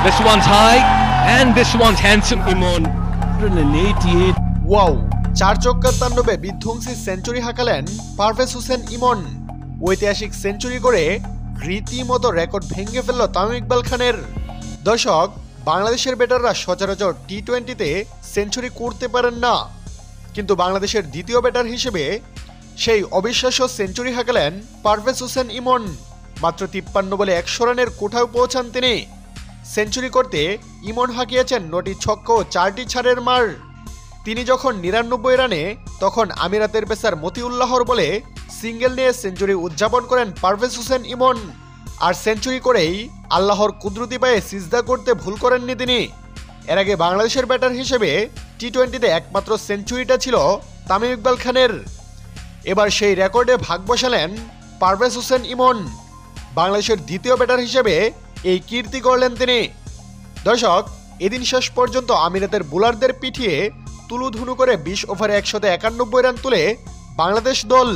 This one's high, and this one's handsome. Imon, 188. Wow, 4 ছক্কার তাণ্ডবে বিধ্বংসী century হাঁকালেন Parvez Hossain Emon. ঐতিহাসিক century করে রীতিমতো রেকর্ড ভেঙে ফেলল তামিম ইকবাল খানের। দর্শক, বাংলাদেশের ব্যাটাররা সচরাচর টি-20তে সেঞ্চুরি করতে পারেন না, কিন্তু বাংলাদেশের দ্বিতীয় ব্যাটার হিসেবে সেই অবিশ্বাস্য সেঞ্চুরি হাঁকালেন পারভেজ হোসেন ইমন। মাত্র 53 বলে 100 রানের কোঠাও পৌঁছান তিনি। সেঞ্চুরি করতে ইমন হাঁকিয়েছেন 9টি ছক্কা ও 4টি ছাড়ের মার। তিনি যখন 99 রানে, তখন আমিরাতের পেসার মতিউল্লাহর বলে সিঙ্গেল নিয়ে সেঞ্চুরি উদযাপন করেন পারভেজ হোসেন ইমন। আর সেঞ্চুরি করেই আল্লাহর কুদরতি পায়ে সিজদা করতে ভুল করেননি তিনি। এর আগে বাংলাদেশের ব্যাটার হিসেবে টি-20তে একমাত্র সেঞ্চুরিটা ছিল তামিম ইকবাল খানের। এবার সেই রেকর্ডে ভাগ বসালেন পারভেজ হোসেন ইমন। বাংলাদেশের দ্বিতীয় ব্যাটার হিসেবে এই কীর্তি করলেন তিনি। দর্শক, এদিন শেষ পর্যন্ত আমিরাতের বোলারদের পিঠিয়ে তুলুধুনু করে 20 ওভারে 191 রান তুলে বাংলাদেশ দল